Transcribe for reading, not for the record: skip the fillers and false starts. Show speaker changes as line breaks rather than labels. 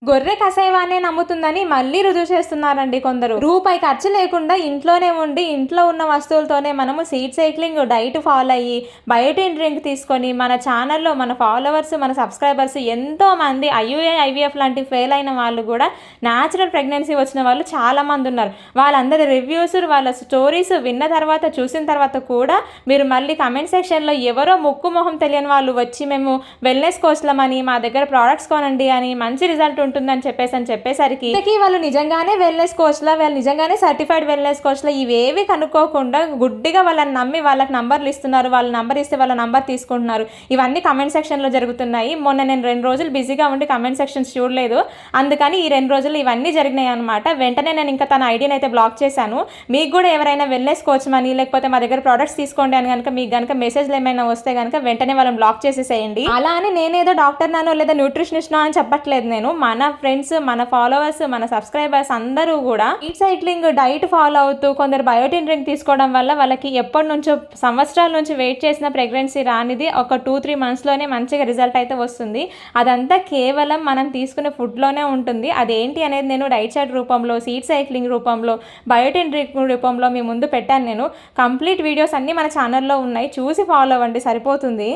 గొర్రె కషాయవాన్నే నమ్ముతుందని మళ్ళీ రుజువు చేస్తున్నారండి కొందరు. రూపాయి ఖర్చు లేకుండా ఇంట్లోనే ఉండి ఇంట్లో ఉన్న వస్తువులతోనే మనము సీడ్ సైక్లింగ్ డైట్ ఫాలో అయ్యి బయోటిన్ డ్రింక్ తీసుకొని మన ఛానల్లో మన ఫాలోవర్స్ మన సబ్స్క్రైబర్స్ ఎంతోమంది ఐవీఎఫ్ లాంటి ఫెయిల్ అయిన వాళ్ళు కూడా న్యాచురల్ ప్రెగ్నెన్సీ వచ్చిన వాళ్ళు చాలామంది ఉన్నారు. వాళ్ళందరి రివ్యూస్ వాళ్ళ స్టోరీస్ విన్న తర్వాత చూసిన తర్వాత కూడా మీరు మళ్ళీ కమెంట్ సెక్షన్లో ఎవరో ముక్కు మొహం తెలియని వాళ్ళు వచ్చి మేము వెల్నెస్ కోచ్లమని మా దగ్గర ప్రోడక్ట్స్ కొనండి అని మంచి రిజల్ట్ ఉంటుందని చెప్పేసరికి వాళ్ళు నిజంగానే వెల్నెస్ కోచ్లా వాళ్ళు నిజంగానే సర్టిఫైడ్ వెల్నెస్ కోచ్లా ఇవేవి కనుక్కోకుండా గుడ్డిగా వాళ్ళని నమ్మి వాళ్ళకి నంబర్లు ఇస్తున్నారు. వాళ్ళ నంబర్ ఇస్తే వాళ్ళ నంబర్ తీసుకుంటున్నారు. ఇవన్నీ కమెంట్ సెక్షన్లో జరుగుతున్నాయి. మొన్న నేను 2 రోజులు బిజీగా ఉండి కమెంట్ సెక్షన్స్ చూడలేదు. అందుకని ఈ 2 రోజులు ఇవన్నీ జరిగినాయి అనమాట. వెంటనే నేను ఇంకా తన ఐడియాని అయితే బ్లాక్ చేశాను. మీకు కూడా ఎవరైనా వెల్నెస్ కోచ్ మని లేకపోతే మా దగ్గర ప్రోడక్ట్స్ తీసుకోండి అని కనుక మీకు కనుక మెసేజ్లు ఏమైనా వస్తే కనుక వెంటనే వాళ్ళని బ్లాక్ చేసేసేయండి. అలా అని నేనేదో డాక్టర్ నానో లేదా న్యూట్రిషనిస్ట్నో అని చెప్పట్లేదు. నేను మన ఫ్రెండ్స్ మన ఫాలోవర్స్ మన సబ్స్క్రైబర్స్ అందరూ కూడా సీడ్ సైక్లింగ్ డైట్ ఫాలో అవుతూ కొందరు బయోటిన్ డ్రింక్ తీసుకోవడం వల్ల వాళ్ళకి ఎప్పటి నుంచో సంవత్సరాల నుంచి వెయిట్ చేసిన ప్రెగ్నెన్సీ రానిది ఒక 2-3 మంత్స్లోనే మంచిగా రిజల్ట్ అయితే వస్తుంది. అదంతా కేవలం మనం తీసుకునే ఫుడ్లోనే ఉంటుంది. అదేంటి అనేది నేను డైట్ చార్ట్ రూపంలో సీడ్ సైక్లింగ్ రూపంలో బయోటిన్ డ్రింక్ రూపంలో మీ ముందు పెట్టాను. నేను కంప్లీట్ వీడియోస్ అన్నీ మన ఛానల్లో ఉన్నాయి. చూసి ఫాలో అవ్వండి, సరిపోతుంది.